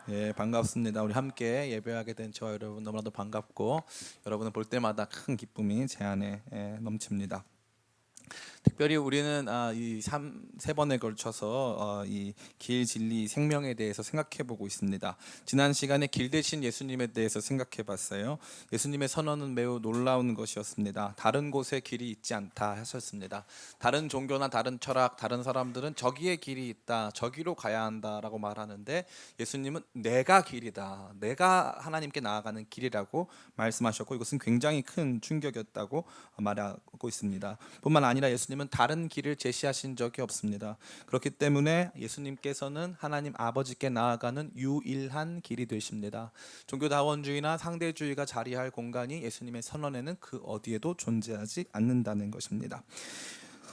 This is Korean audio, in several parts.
예, 반갑습니다. 우리 함께 예배하게 된 저와 여러분 너무나도 반갑고 여러분을 볼 때마다 큰 기쁨이 제 안에 넘칩니다. 특별히 우리는 세 번에 걸쳐서 이 길, 진리, 생명에 대해서 생각해보고 있습니다. 지난 시간에 길 대신 예수님에 대해서 생각해봤어요. 예수님의 선언은 매우 놀라운 것이었습니다. 다른 곳에 길이 있지 않다 하셨습니다. 다른 종교나 다른 철학, 다른 사람들은 저기에 길이 있다, 저기로 가야 한다라고 말하는데 예수님은 내가 길이다, 내가 하나님께 나아가는 길이라고 말씀하셨고, 이것은 굉장히 큰 충격이었다고 말하고 있습니다. 뿐만 아니라 예수님은 다른 길을 제시하신 적이 없습니다. 그렇기 때문에 예수님께서는 하나님 아버지께 나아가는 유일한 길이 되십니다. 종교다원주의나 상대주의가 자리할 공간이 예수님의 선언에는 그 어디에도 존재하지 않는다는 것입니다.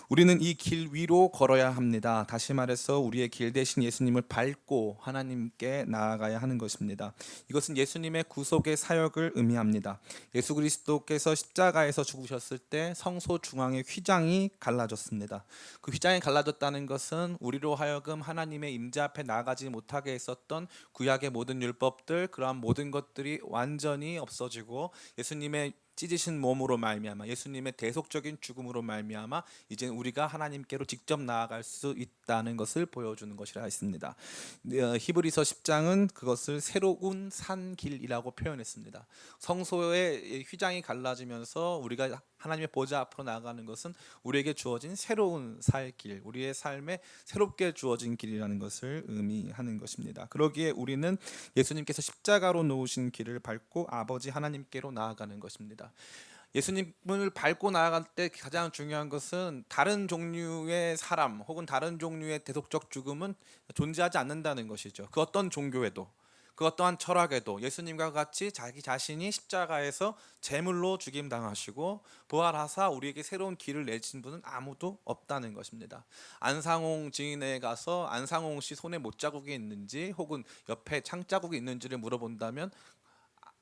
우리는 이 길 위로 걸어야 합니다. 다시 말해서 우리의 길 대신 예수님을 밟고 하나님께 나아가야 하는 것입니다. 이것은 예수님의 구속의 사역을 의미합니다. 예수 그리스도께서 십자가에서 죽으셨을 때 성소 중앙의 휘장이 갈라졌습니다. 그 휘장이 갈라졌다는 것은 우리로 하여금 하나님의 임재 앞에 나아가지 못하게 했었던 구약의 모든 율법들, 그러한 모든 것들이 완전히 없어지고 예수님의 찢으신 몸으로 말미암아, 예수님의 대속적인 죽음으로 말미암아 이제 우리가 하나님께로 직접 나아갈 수 있다는 것을 보여주는 것이라 했습니다. 히브리서 10장은 그것을 새로운 산길이라고 표현했습니다. 성소의 휘장이 갈라지면서 우리가 하나님의 보좌 앞으로 나아가는 것은 우리에게 주어진 새로운 살 길, 우리의 삶에 새롭게 주어진 길이라는 것을 의미하는 것입니다. 그러기에 우리는 예수님께서 십자가로 놓으신 길을 밟고 아버지 하나님께로 나아가는 것입니다. 예수님을 밟고 나아갈 때 가장 중요한 것은 다른 종류의 사람 혹은 다른 종류의 대속적 죽음은 존재하지 않는다는 것이죠. 그 어떤 종교에도, 그 어떠한 철학에도 예수님과 같이 자기 자신이 십자가에서 제물로 죽임 당하시고 부활하사 우리에게 새로운 길을 내신 분은 아무도 없다는 것입니다. 안상홍 증인에 가서 안상홍 씨 손에 못자국이 있는지 혹은 옆에 창자국이 있는지를 물어본다면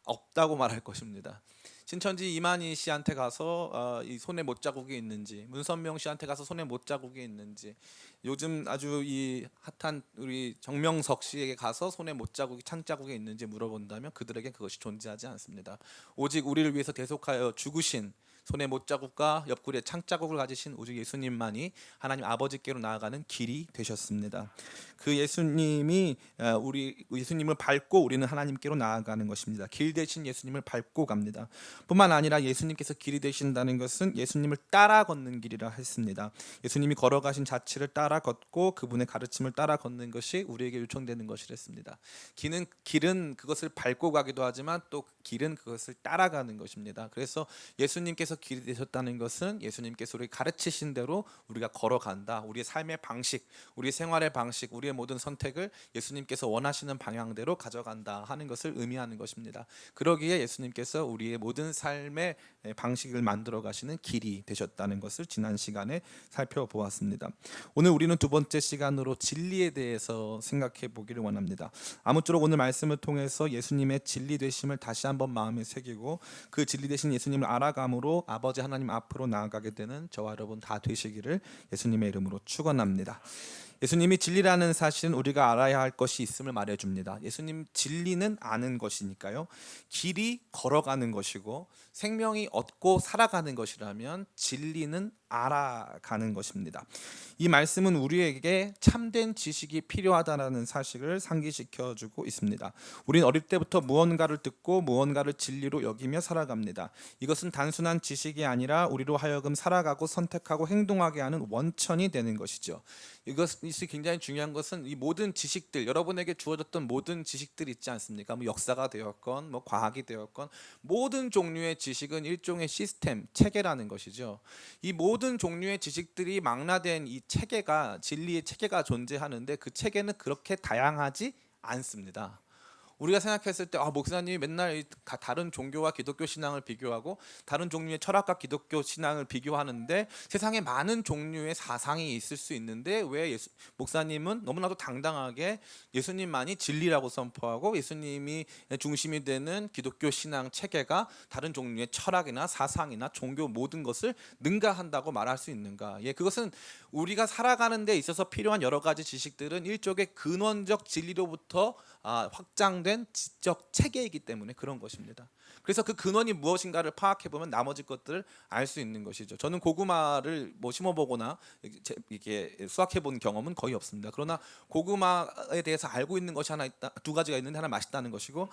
없다고 말할 것입니다. 신천지 이만희 씨한테 가서 이 손에 못자국이 있는지, 문선명 씨한테 가서 손에 못자국이 있는지, 요즘 아주 이 핫한 우리 정명석 씨에게 가서 손에 못자국이 창자국이 있는지 물어본다면 그들에게 그것이 존재하지 않습니다. 오직 우리를 위해서 대속하여 죽으신 손에 못자국과 옆구리에 창자국을 가지신 오직 예수님만이 하나님 아버지께로 나아가는 길이 되셨습니다. 그 예수님이 우리 예수님을 밟고 우리는 하나님께로 나아가는 것입니다. 길 대신 예수님을 밟고 갑니다. 뿐만 아니라 예수님께서 길이 되신다는 것은 예수님을 따라 걷는 길이라 했습니다. 예수님이 걸어가신 자취를 따라 걷고 그분의 가르침을 따라 걷는 것이 우리에게 요청되는 것이랬습니다. 길은 그것을 밟고 가기도 하지만 또 길은 그것을 따라가는 것입니다. 그래서 예수님께서 길이 되셨다는 것은 예수님께서 우리 가르치신 대로 우리가 걸어간다. 우리의 삶의 방식, 우리의 생활의 방식, 우리의 모든 선택을 예수님께서 원하시는 방향대로 가져간다 하는 것을 의미하는 것입니다. 그러기에 예수님께서 우리의 모든 삶의 방식을 만들어 가시는 길이 되셨다는 것을 지난 시간에 살펴보았습니다. 오늘 우리는 두 번째 시간으로 진리에 대해서 생각해 보기를 원합니다. 아무쪼록 오늘 말씀을 통해서 예수님의 진리 되심을 다시 한번 마음에 새기고 그 진리 되신 예수님을 알아감으로 아버지 하나님 앞으로 나아가게 되는 저와 여러분 다 되시기를 예수님의 이름으로 축원합니다. 예수님이 진리라는 사실은 우리가 알아야 할 것이 있음을 말해줍니다. 예수님 진리는 아는 것이니까요. 길이 걸어가는 것이고 생명이 얻고 살아가는 것이라면 진리는 알아가는 것입니다. 이 말씀은 우리에게 참된 지식이 필요하다는 사실을 상기시켜주고 있습니다. 우리는 어릴 때부터 무언가를 듣고 무언가를 진리로 여기며 살아갑니다. 이것은 단순한 지식이 아니라 우리로 하여금 살아가고 선택하고 행동하게 하는 원천이 되는 것이죠. 이것이 굉장히 중요한 것은 이 모든 지식들, 여러분에게 주어졌던 모든 지식들 있지 않습니까? 뭐 역사가 되었건 뭐 과학이 되었건 모든 종류의 지식은 일종의 시스템, 체계라는 것이죠. 이 모든 종류의 지식들이 망라된 이 체계가, 진리의 체계가 존재하는데 그 체계는 그렇게 다양하지 않습니다. 우리가 생각했을 때 목사님이 맨날 다른 종교와 기독교 신앙을 비교하고 다른 종류의 철학과 기독교 신앙을 비교하는데 세상에 많은 종류의 사상이 있을 수 있는데 왜 목사님은 너무나도 당당하게 예수님만이 진리라고 선포하고 예수님이 중심이 되는 기독교 신앙 체계가 다른 종류의 철학이나 사상이나 종교 모든 것을 능가한다고 말할 수 있는가? 그것은 우리가 살아가는 데 있어서 필요한 여러 가지 지식들은 일종의 근원적 진리로부터 확장된 지적 체계이기 때문에 그런 것입니다. 그래서 그 근원이 무엇인가를 파악해 보면 나머지 것들을 알 수 있는 것이죠. 저는 고구마를 심어보거나 이게 수확해 본 경험은 거의 없습니다. 그러나 고구마에 대해서 알고 있는 것이 하나 있다, 두 가지가 있는데 하나 맛있다는 것이고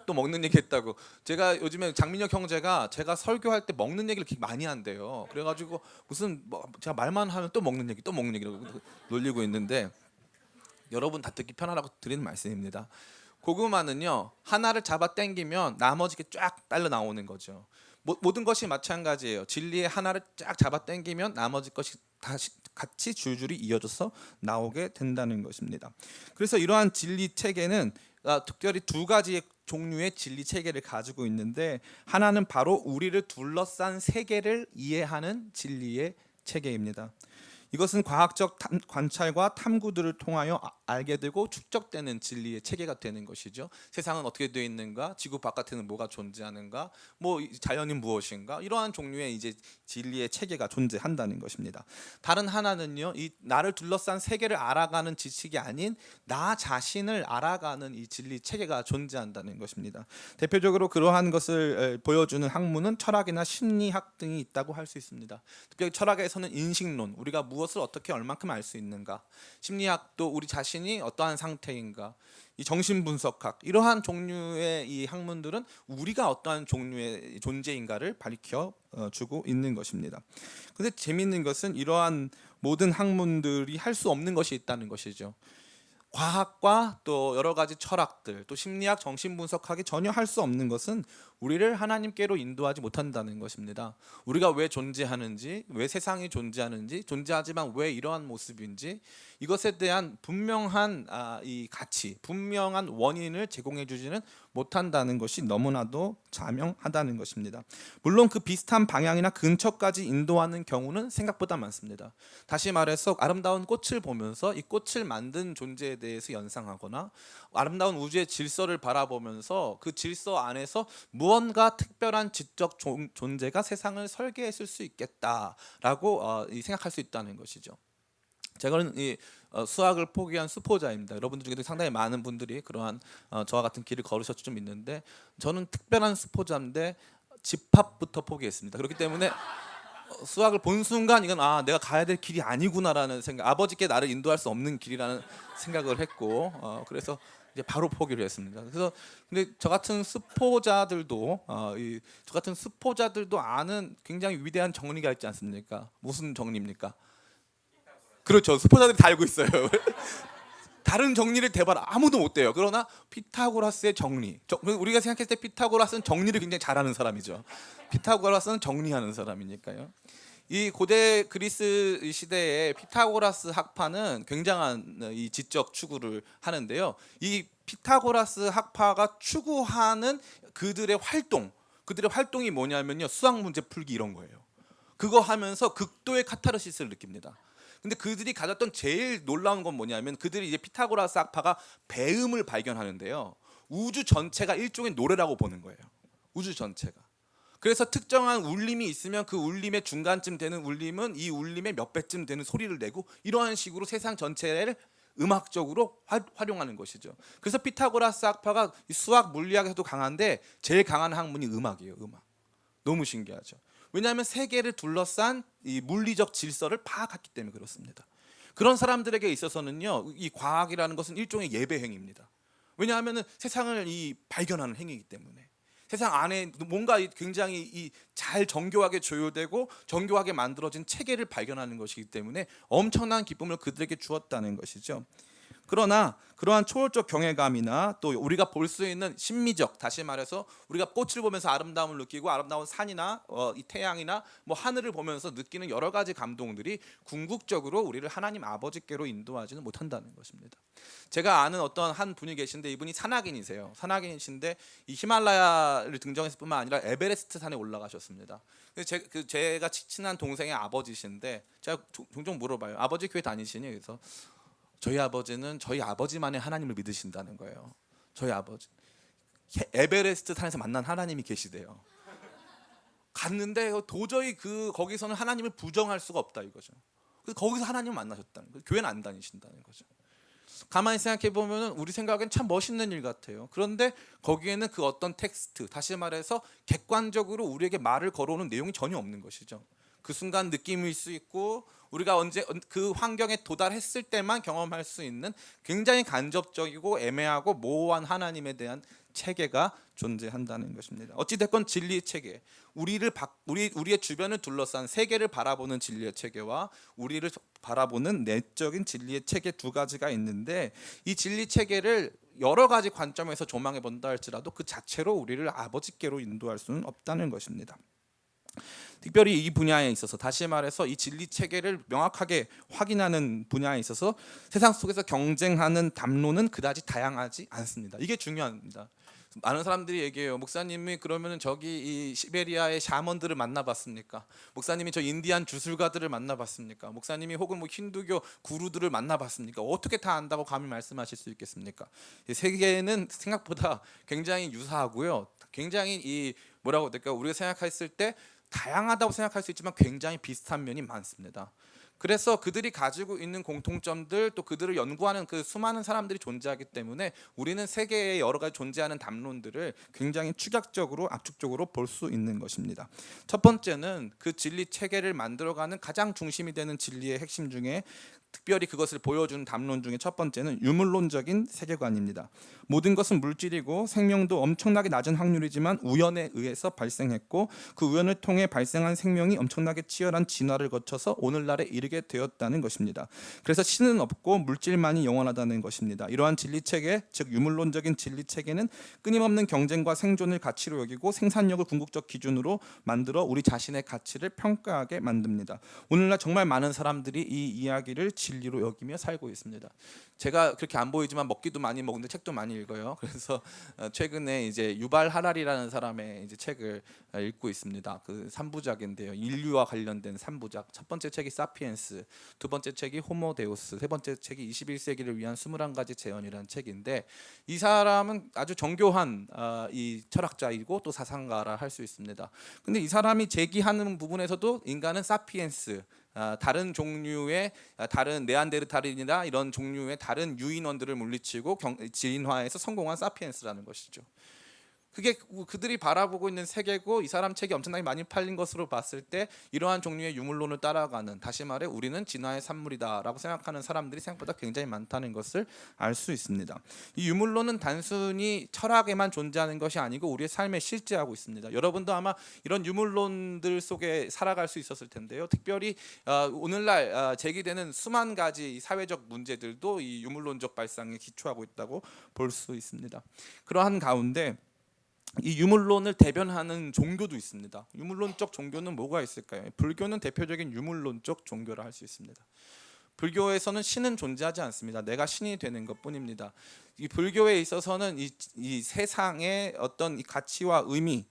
또 먹는 얘기 했다고. 제가 요즘에 장민혁 형제가 제가 설교할 때 먹는 얘기를 되게 많이 한대요. 그래가지고 무슨 제가 말만 하면 또 먹는 얘기라고 놀리고 있는데 여러분 다 듣기 편하라고 드리는 말씀입니다. 고구마는요 하나를 잡아 당기면 나머지 게 쫙 딸려 나오는 거죠. 모든 것이 마찬가지예요. 진리의 하나를 쫙 잡아 당기면 나머지 것이 다시 같이 줄줄이 이어져서 나오게 된다는 것입니다. 그래서 이러한 진리 체계는 특별히 두 가지의 종류의 진리 체계를 가지고 있는데 하나는 바로 우리를 둘러싼 세계를 이해하는 진리의 체계입니다. 이것은 과학적 관찰과 탐구들을 통하여 알게 되고 축적되는 진리의 체계가 되는 것이죠. 세상은 어떻게 되어 있는가, 지구 바깥에는 뭐가 존재하는가, 자연이 무엇인가, 이러한 종류의 이제 진리의 체계가 존재한다는 것입니다. 다른 하나는요, 이 나를 둘러싼 세계를 알아가는 지식이 아닌 나 자신을 알아가는 이 진리 체계가 존재한다는 것입니다. 대표적으로 그러한 것을 보여주는 학문은 철학이나 심리학 등이 있다고 할 수 있습니다. 특별히 철학에서는 인식론, 우리가 무엇을 어떻게 얼만큼 알 수 있는가, 심리학도 우리 자신이 어떠한 상태인가, 이 정신분석학, 이러한 종류의 이 학문들은 우리가 어떠한 종류의 존재인가를 밝혀 주고 있는 것입니다. 그런데 재미있는 것은 이러한 모든 학문들이 할 수 없는 것이 있다는 것이죠. 과학과 또 여러 가지 철학들, 또 심리학, 정신분석학이 전혀 할 수 없는 것은 우리를 하나님께로 인도하지 못한다는 것입니다. 우리가 왜 존재하는지, 왜 세상이 존재하는지, 존재하지만 왜 이러한 모습인지, 이것에 대한 분명한 이 가치, 분명한 원인을 제공해 주지는 못한다는 것이 너무나도 자명하다는 것입니다. 물론 그 비슷한 방향이나 근처까지 인도하는 경우는 생각보다 많습니다. 다시 말해서 아름다운 꽃을 보면서 이 꽃을 만든 존재에 대해서 연상하거나 아름다운 우주의 질서를 바라보면서 그 질서 안에서 무언가 특별한 지적 존재가 세상을 설계했을 수 있겠다라고 생각할 수 있다는 것이죠. 제가는 이 수학을 포기한 수포자입니다. 여러분들 중에도 상당히 많은 분들이 그러한 저와 같은 길을 걸으셨을 좀 있는데 저는 특별한 수포자인데 집합부터 포기했습니다. 그렇기 때문에 수학을 본 순간 이건 내가 가야 될 길이 아니구나라는 생각, 아버지께 나를 인도할 수 없는 길이라는 생각을 했고 그래서 이제 바로 포기를 했습니다. 그래서 근데 저 같은 수포자들도 아는 굉장히 위대한 정리가 있지 않습니까? 무슨 정리입니까? 그렇죠. 수포자들이 다 알고 있어요. 다른 정리를 대봐라 아무도 못 돼요. 그러나 피타고라스의 정리, 우리가 생각했을 때 피타고라스는 정리를 굉장히 잘하는 사람이죠. 피타고라스는 정리하는 사람이니까요. 이 고대 그리스 시대에 피타고라스 학파는 굉장한 이 지적 추구를 하는데요. 이 피타고라스 학파가 추구하는 그들의 활동이 뭐냐면요, 수학 문제 풀기 이런 거예요. 그거 하면서 극도의 카타르시스를 느낍니다. 근데 그들이 가졌던 제일 놀라운 건 뭐냐면 그들이 이제 피타고라스 학파가 배음을 발견하는데요. 우주 전체가 일종의 노래라고 보는 거예요. 우주 전체가. 그래서 특정한 울림이 있으면 그 울림의 중간쯤 되는 울림은 이 울림의 몇 배쯤 되는 소리를 내고 이러한 식으로 세상 전체를 음악적으로 활용하는 것이죠. 그래서 피타고라스 학파가 수학 물리학에서도 강한데 제일 강한 학문이 음악이에요. 음악. 너무 신기하죠. 왜냐하면 세계를 둘러싼 이 물리적 질서를 파악했기 때문에 그렇습니다. 그런 사람들에게 있어서는요, 이 과학이라는 것은 일종의 예배 행위입니다. 왜냐하면 세상을 발견하는 행위이기 때문에 세상 안에 뭔가 굉장히 잘 정교하게 조율되고 정교하게 만들어진 체계를 발견하는 것이기 때문에 엄청난 기쁨을 그들에게 주었다는 것이죠. 그러나 그러한 초월적 경외감이나 또 우리가 볼 수 있는 심미적, 다시 말해서 우리가 꽃을 보면서 아름다움을 느끼고 아름다운 산이나 이 태양이나 뭐 하늘을 보면서 느끼는 여러 가지 감동들이 궁극적으로 우리를 하나님 아버지께로 인도하지는 못한다는 것입니다. 제가 아는 어떤 한 분이 계신데 이분이 산악인이세요. 산악인이신데 이 히말라야를 등정했을 뿐만 아니라 에베레스트 산에 올라가셨습니다. 제가 친한 동생의 아버지신데 제가 종종 물어봐요. 아버지 교회 다니시니? 그래서 저희 아버지는 저희 아버지만의 하나님을 믿으신다는 거예요. 저희 아버지 에베레스트 산에서 만난 하나님이 계시대요. 갔는데 도저히 거기서는 하나님을 부정할 수가 없다 이거죠. 그래서 거기서 하나님을 만나셨다는 거예요. 교회는 안 다니신다는 거죠. 가만히 생각해 보면은 우리 생각엔 참 멋있는 일 같아요. 그런데 거기에는 그 어떤 텍스트, 다시 말해서 객관적으로 우리에게 말을 걸어오는 내용이 전혀 없는 것이죠. 그 순간 느낌일 수 있고 우리가 언제 그 환경에 도달했을 때만 경험할 수 있는 굉장히 간접적이고 애매하고 모호한 하나님에 대한 체계가 존재한다는 것입니다. 어찌 됐건 진리의 체계, 우리의 주변을 둘러싼 세계를 바라보는 진리의 체계와 우리를 바라보는 내적인 진리의 체계 두 가지가 있는데 이 진리 체계를 여러 가지 관점에서 조망해 본다 할지라도 그 자체로 우리를 아버지께로 인도할 수는 없다는 것입니다. 특별히 이 분야에 있어서, 다시 말해서 이 진리 체계를 명확하게 확인하는 분야에 있어서 세상 속에서 경쟁하는 담론은 그다지 다양하지 않습니다. 이게 중요합니다. 많은 사람들이 얘기해요. 목사님이 그러면은 저기 이 시베리아의 샤먼들을 만나봤습니까? 목사님이 저 인디안 주술가들을 만나봤습니까? 목사님이 혹은 뭐 힌두교 구루들을 만나봤습니까? 어떻게 다 안다고 감히 말씀하실 수 있겠습니까? 세계는 생각보다 굉장히 유사하고요. 굉장히 이 뭐라고 될까? 우리가 생각했을 때 다양하다고 생각할 수 있지만 굉장히 비슷한 면이 많습니다. 그래서 그들이 가지고 있는 공통점들, 또 그들을 연구하는 그 수많은 사람들이 존재하기 때문에 우리는 세계에 여러 가지 존재하는 담론들을 굉장히 축약적으로, 압축적으로 볼 수 있는 것입니다. 첫 번째는 그 진리 체계를 만들어가는 가장 중심이 되는 진리의 핵심 중에 특별히 그것을 보여주는 담론 중에 첫 번째는 유물론적인 세계관입니다. 모든 것은 물질이고 생명도 엄청나게 낮은 확률이지만 우연에 의해서 발생했고 그 우연을 통해 발생한 생명이 엄청나게 치열한 진화를 거쳐서 오늘날에 이르게 되었다는 것입니다. 그래서 신은 없고 물질만이 영원하다는 것입니다. 이러한 진리체계, 즉 유물론적인 진리체계는 끊임없는 경쟁과 생존을 가치로 여기고 생산력을 궁극적 기준으로 만들어 우리 자신의 가치를 평가하게 만듭니다. 오늘날 정말 많은 사람들이 이 이야기를 진리로 여기며 살고 있습니다. 제가 그렇게 안 보이지만 먹기도 많이 먹는데 책도 많이 읽어요. 그래서 최근에 이제 유발 하라리라는 사람의 이제 책을 읽고 있습니다. 그 3부작인데요. 인류와 관련된 3부작. 첫 번째 책이 사피엔스, 두 번째 책이 호모 데우스, 세 번째 책이 21세기를 위한 21가지 재현이라는 책인데 이 사람은 아주 정교한 이 철학자이고 또 사상가라 할 수 있습니다. 근데 이 사람이 제기하는 부분에서도 인간은 사피엔스, 다른 종류의 다른 네안데르탈인이나 이런 종류의 다른 유인원들을 물리치고 진화해서 성공한 사피엔스라는 것이죠. 그게 그들이 바라보고 있는 세계고 이 사람 책이 엄청나게 많이 팔린 것으로 봤을 때 이러한 종류의 유물론을 따라가는, 다시 말해 우리는 진화의 산물이다라고 생각하는 사람들이 생각보다 굉장히 많다는 것을 알 수 있습니다. 이 유물론은 단순히 철학에만 존재하는 것이 아니고 우리의 삶에 실제하고 있습니다. 여러분도 아마 이런 유물론들 속에 살아갈 수 있었을 텐데요. 특별히 오늘날 제기되는 수만 가지 사회적 문제들도 이 유물론적 발상에 기초하고 있다고 볼 수 있습니다. 그러한 가운데 이 유물론을 대변하는 종교도 있습니다. 유물론적 종교는 뭐가 있을까요? 불교는 대표적인 유물론적 종교라 할 수 있습니다. 불교에서는 신은 존재하지 않습니다. 내가 신이 되는 것뿐입니다. 이 불교에 있어서는 이 세상의 어떤 이 가치와 의미,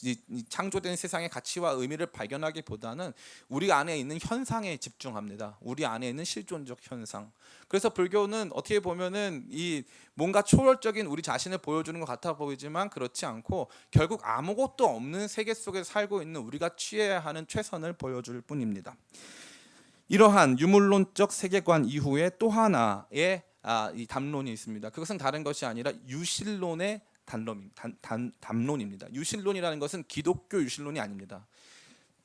이 창조된 세상의 가치와 의미를 발견하기보다는 우리 안에 있는 현상에 집중합니다. 우리 안에 있는 실존적 현상. 그래서 불교는 어떻게 보면은 이 뭔가 초월적인 우리 자신을 보여주는 것 같아 보이지만 그렇지 않고 결국 아무것도 없는 세계 속에 살고 있는 우리가 취해야 하는 최선을 보여줄 뿐입니다. 이러한 유물론적 세계관 이후에 또 하나의 이 담론이 있습니다. 그것은 다른 것이 아니라 유실론의 담론입니다. 유실론이라는 것은 기독교 유실론이 아닙니다.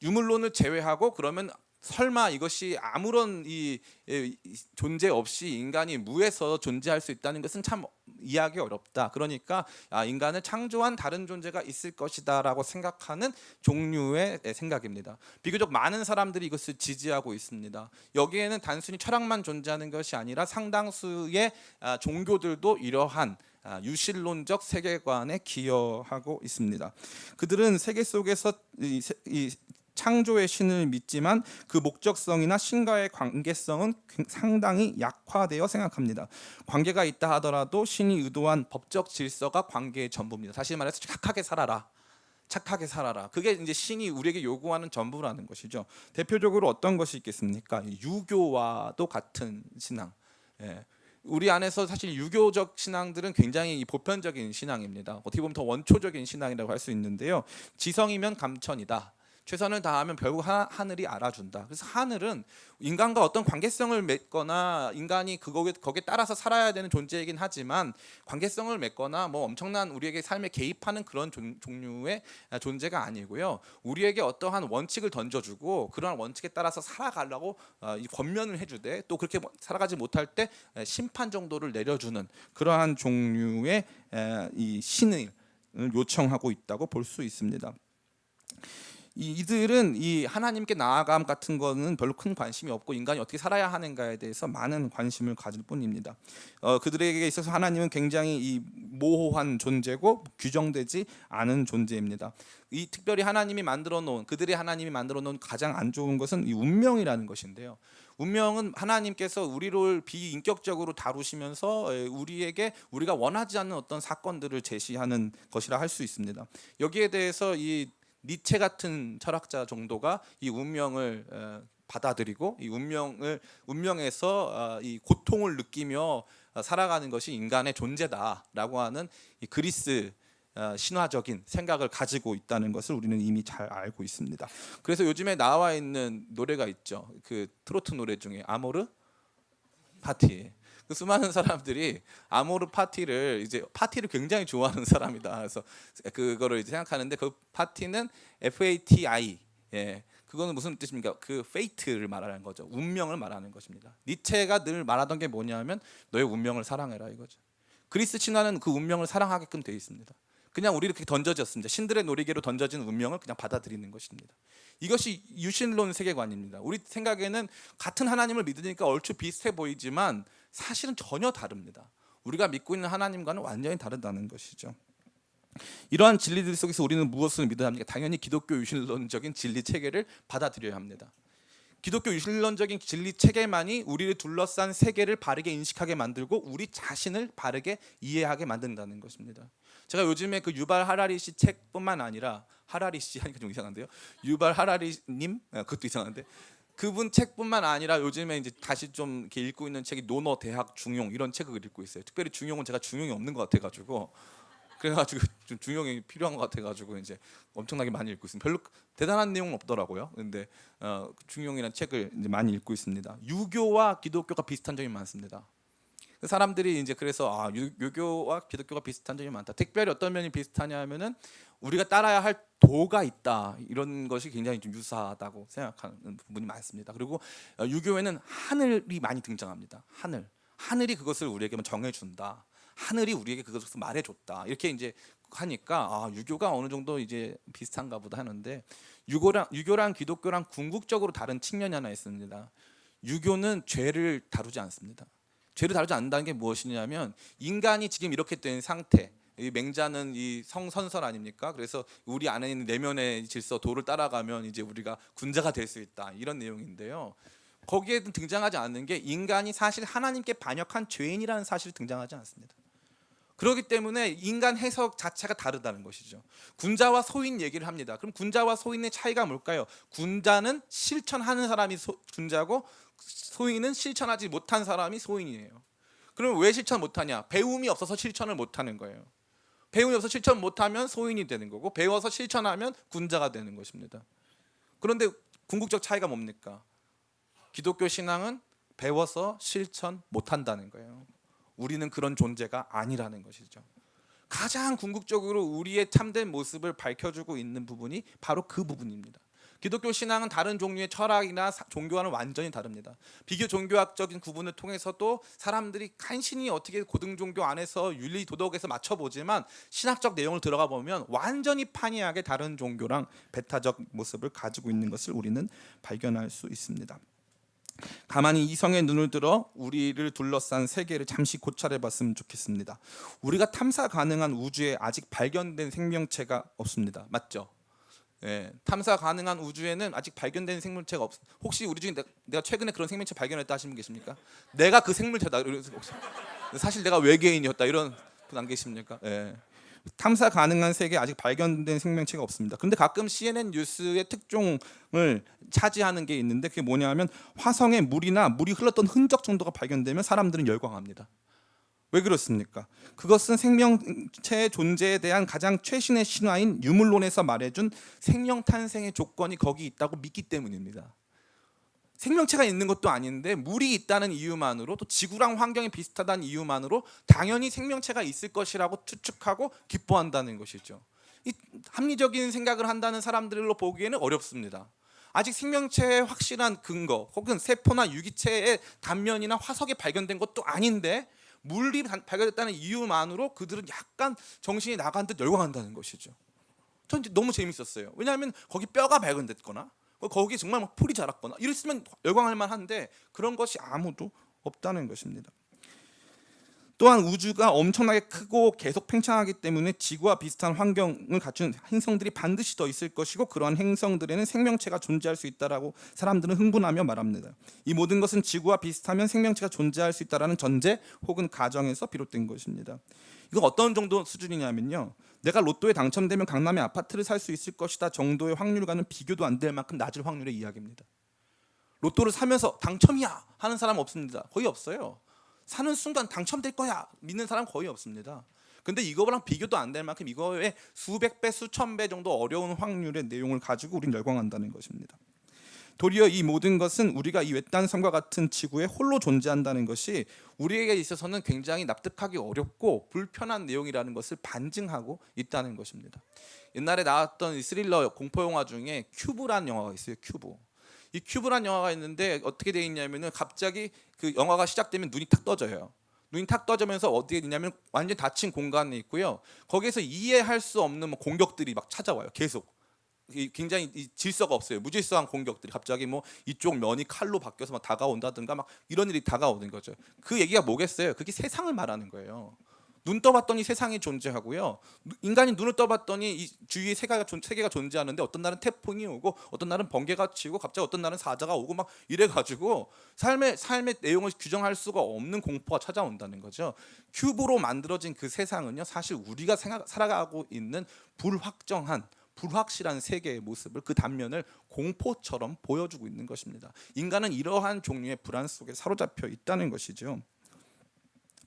유물론을 제외하고 그러면 설마 이것이 아무런 이 존재 없이 인간이 무에서 존재할 수 있다는 것은 참 이해하기 어렵다. 그러니까 인간을 창조한 다른 존재가 있을 것이다라고 생각하는 종류의 생각입니다. 비교적 많은 사람들이 이것을 지지하고 있습니다. 여기에는 단순히 철학만 존재하는 것이 아니라 상당수의 종교들도 이러한 유실론적 세계관에 기여하고 있습니다. 그들은 세계 속에서 이 창조의 신을 믿지만 그 목적성이나 신과의 관계성은 상당히 약화되어 생각합니다. 관계가 있다 하더라도 신이 의도한 법적 질서가 관계의 전부입니다. 다시 말해서 착하게 살아라. 착하게 살아라. 그게 이제 신이 우리에게 요구하는 전부라는 것이죠. 대표적으로 어떤 것이 있겠습니까? 유교와도 같은 신앙. 예. 우리 안에서 사실 유교적 신앙들은 굉장히 보편적인 신앙입니다. 어떻게 보면 더 원초적인 신앙이라고 할 수 있는데요. 지성이면 감천이다. 최선을 다하면 결국 하늘이 알아준다. 그래서 하늘은 인간과 어떤 관계성을 맺거나 인간이 거기에 따라서 살아야 되는 존재이긴 하지만 관계성을 맺거나 뭐 엄청난 우리에게 삶에 개입하는 그런 종류의 존재가 아니고요. 우리에게 어떠한 원칙을 던져주고 그러한 원칙에 따라서 살아가려고 권면을 해주되 또 그렇게 살아가지 못할 때 심판 정도를 내려주는 그러한 종류의 이 신을 요청하고 있다고 볼 수 있습니다. 이들은 이 하나님께 나아감 같은 거는 별로 큰 관심이 없고 인간이 어떻게 살아야 하는가에 대해서 많은 관심을 가질 뿐입니다. 그들에게 있어서 하나님은 굉장히 이 모호한 존재고 규정되지 않은 존재입니다. 이 특별히 하나님이 만들어 놓은 그들의 하나님이 만들어 놓은 가장 안 좋은 것은 이 운명이라는 것인데요. 운명은 하나님께서 우리를 비인격적으로 다루시면서 우리에게 우리가 원하지 않는 어떤 사건들을 제시하는 것이라 할 수 있습니다. 여기에 대해서 이 니체 같은 철학자 정도가 이 운명을 받아들이고 이 운명에서 이 고통을 느끼며 살아가는 것이 인간의 존재다라고 하는 이 그리스 신화적인 생각을 가지고 있다는 것을 우리는 이미 잘 알고 있습니다. 그래서 요즘에 나와 있는 노래가 있죠. 그 트로트 노래 중에 아모르 파티. 그 수많은 사람들이 아모르 파티를 굉장히 좋아하는 사람이다. 그래서 그거를 이제 생각하는데 그 파티는 FATI. 예. 그거는 무슨 뜻입니까? 그 fate를 말하는 거죠. 운명을 말하는 것입니다. 니체가 늘 말하던 게 뭐냐면 너의 운명을 사랑해라 이거죠. 그리스 신화는 그 운명을 사랑하게끔 되어 있습니다. 그냥 우리를 그렇게 던져졌습니다. 신들의 놀이개로 던져진 운명을 그냥 받아들이는 것입니다. 이것이 유신론 세계관입니다. 우리 생각에는 같은 하나님을 믿으니까 얼추 비슷해 보이지만 사실은 전혀 다릅니다. 우리가 믿고 있는 하나님과는 완전히 다르다는 것이죠. 이러한 진리들 속에서 우리는 무엇을 믿어야 합니까? 당연히 기독교 유신론적인 진리 체계를 받아들여야 합니다. 기독교 유신론적인 진리 체계만이 우리를 둘러싼 세계를 바르게 인식하게 만들고 우리 자신을 바르게 이해하게 만든다는 것입니다. 제가 요즘에 그 유발 하라리 씨 책뿐만 아니라 하라리 씨 하니까 좀 이상한데요. 유발 하라리님 그것도 이상한데 그분 책뿐만 아니라 요즘에 이제 다시 좀 이렇게 읽고 있는 책이 노너 대학 중용 이런 책을 읽고 있어요. 특별히 중용은 제가 중용이 없는 것 같아가지고 그래가지고 좀 중용이 필요한 것 같아가지고 이제 엄청나게 많이 읽고 있습니다. 별로 대단한 내용은 없더라고요. 근데 중용이라는 책을 이제 많이 읽고 있습니다. 유교와 기독교가 비슷한 점이 많습니다. 사람들이 이제 그래서 유교와 기독교가 비슷한 점이 많다. 특별히 어떤 면이 비슷하냐면은 우리가 따라야 할 도가 있다 이런 것이 굉장히 좀 유사하다고 생각하는 부분이 많습니다. 그리고 유교에는 하늘이 많이 등장합니다. 하늘이 그것을 우리에게 정해준다. 하늘이 우리에게 그것을 말해줬다. 이렇게 이제 하니까 유교가 어느 정도 이제 비슷한가 보다 하는데 유교랑 기독교랑 궁극적으로 다른 측면이 하나 있습니다. 유교는 죄를 다루지 않습니다. 죄를 다루지 않는다는 게 무엇이냐면 인간이 지금 이렇게 된 상태, 이 맹자는 이 성선설 아닙니까? 그래서 우리 안에 있는 내면의 질서 도를 따라가면 이제 우리가 군자가 될 수 있다 이런 내용인데요. 거기에 등장하지 않는 게 인간이 사실 하나님께 반역한 죄인이라는 사실이 등장하지 않습니다. 그렇기 때문에 인간 해석 자체가 다르다는 것이죠. 군자와 소인 얘기를 합니다. 그럼 군자와 소인의 차이가 뭘까요? 군자는 실천하는 사람이 군자고 소인은 실천하지 못한 사람이 소인이에요. 그럼 왜 실천 못하냐? 배움이 없어서 실천을 못하는 거예요. 배움이 없어서 실천 못하면 소인이 되는 거고 배워서 실천하면 군자가 되는 것입니다. 그런데 궁극적 차이가 뭡니까? 기독교 신앙은 배워서 실천 못한다는 거예요. 우리는 그런 존재가 아니라는 것이죠. 가장 궁극적으로 우리의 참된 모습을 밝혀주고 있는 부분이 바로 그 부분입니다. 기독교 신앙은 다른 종류의 철학이나 종교와는 완전히 다릅니다. 비교 종교학적인 구분을 통해서도 사람들이 간신히 어떻게 고등 종교 안에서 윤리 도덕에서 맞춰보지만 신학적 내용을 들어가 보면 완전히 판이하게 다른 종교랑 배타적 모습을 가지고 있는 것을 우리는 발견할 수 있습니다. 가만히 이성의 눈을 들어 우리를 둘러싼 세계를 잠시 고찰해 봤으면 좋겠습니다. 우리가 탐사 가능한 우주에 아직 발견된 생명체가 없습니다. 맞죠? 예, 탐사 가능한 우주에는 아직 발견된 생명체가 없. 혹시 우리 중에 내가 최근에 그런 생명체 발견했다 하시는 분 계십니까? 내가 그 생물체다. 사실 내가 외계인이었다 이런 분 안 계십니까? 예. 탐사 가능한 세계에 아직 발견된 생명체가 없습니다. 그런데 가끔 CNN 뉴스의 특종을 차지하는 게 있는데 그게 뭐냐면 화성에 물이나 물이 흘렀던 흔적 정도가 발견되면 사람들은 열광합니다. 왜 그렇습니까? 그것은 생명체의 존재에 대한 가장 최신의 신화인 유물론에서 말해준 생명 탄생의 조건이 거기 있다고 믿기 때문입니다. 생명체가 있는 것도 아닌데 물이 있다는 이유만으로 또 지구랑 환경이 비슷하다는 이유만으로 당연히 생명체가 있을 것이라고 추측하고 기뻐한다는 것이죠. 이 합리적인 생각을 한다는 사람들로 보기에는 어렵습니다. 아직 생명체의 확실한 근거 혹은 세포나 유기체의 단면이나 화석이 발견된 것도 아닌데 물이 발견됐다는 이유만으로 그들은 약간 정신이 나간 듯 열광한다는 것이죠. 전 너무 재밌었어요. 왜냐하면 거기 뼈가 발견됐거나 거기 정말 막 풀이 자랐거나 이랬으면 열광할 만한데 그런 것이 아무도 없다는 것입니다. 또한 우주가 엄청나게 크고 계속 팽창하기 때문에 지구와 비슷한 환경을 갖춘 행성들이 반드시 더 있을 것이고 그러한 행성들에는 생명체가 존재할 수 있다라고 사람들은 흥분하며 말합니다. 이 모든 것은 지구와 비슷하면 생명체가 존재할 수 있다라는 전제 혹은 가정에서 비롯된 것입니다. 이건 어떤 정도 수준이냐면요. 내가 로또에 당첨되면 강남에 아파트를 살 수 있을 것이다 정도의 확률과는 비교도 안 될 만큼 낮은 확률의 이야기입니다. 로또를 사면서 당첨이야 하는 사람 없습니다. 거의 없어요. 사는 순간 당첨될 거야 믿는 사람 거의 없습니다. 근데 이거랑 비교도 안 될 만큼 이거에 수백 배, 수천 배 정도 어려운 확률의 내용을 가지고 우린 열광한다는 것입니다. 도리어 이 모든 것은 우리가 이 외딴 섬과 같은 지구에 홀로 존재한다는 것이 우리에게 있어서는 굉장히 납득하기 어렵고 불편한 내용이라는 것을 반증하고 있다는 것입니다. 옛날에 나왔던 스릴러 공포 영화 중에 큐브라는 영화가 있어요. 큐브. 이 큐브라는 영화가 있는데 어떻게 되어 있냐면은 갑자기 그 영화가 시작되면 눈이 탁 떠져요. 눈이 탁 떠지면서 어디에 있냐면 완전 닫힌 공간에 있고요. 거기에서 이해할 수 없는 공격들이 막 찾아와요. 계속. 굉장히 질서가 없어요. 무질서한 공격들이 갑자기 뭐 이쪽 면이 칼로 바뀌어서 막 다가온다든가 막 이런 일이 다가오는 거죠. 그 얘기가 뭐겠어요? 그게 세상을 말하는 거예요. 눈 떠봤더니 세상이 존재하고요. 인간이 눈을 떠봤더니 이 주위에 세계가 존재하는데 어떤 날은 태풍이 오고 어떤 날은 번개가 치고 갑자기 어떤 날은 사자가 오고 막 이래가지고 삶의 내용을 규정할 수가 없는 공포가 찾아온다는 거죠. 큐브로 만들어진 그 세상은요, 사실 우리가 살아가고 있는 불확실한 세계의 모습을 그 단면을 공포처럼 보여주고 있는 것입니다. 인간은 이러한 종류의 불안 속에 사로잡혀 있다는 것이죠.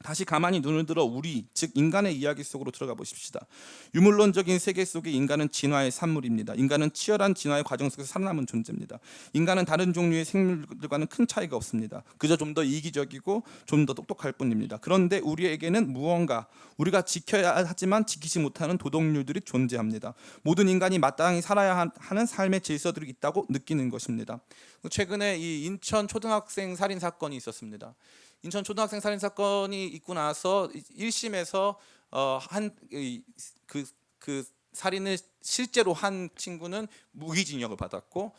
다시 가만히 눈을 들어 우리, 즉 인간의 이야기 속으로 들어가 보십시다. 유물론적인 세계 속에 인간은 진화의 산물입니다. 인간은 치열한 진화의 과정 속에서 살아남은 존재입니다. 인간은 다른 종류의 생물들과는 큰 차이가 없습니다. 그저 좀 더 이기적이고 좀 더 똑똑할 뿐입니다. 그런데 우리에게는 무언가 우리가 지켜야 하지만 지키지 못하는 도덕률들이 존재합니다. 모든 인간이 마땅히 살아야 하는 삶의 질서들이 있다고 느끼는 것입니다. 최근에 이 인천 초등학생 살인 사건이 있었습니다. 인천 초등학생 살인 사건이 있고 나서 1심에서 그 살인을 실제로 한 친구는 무기징역을 받았고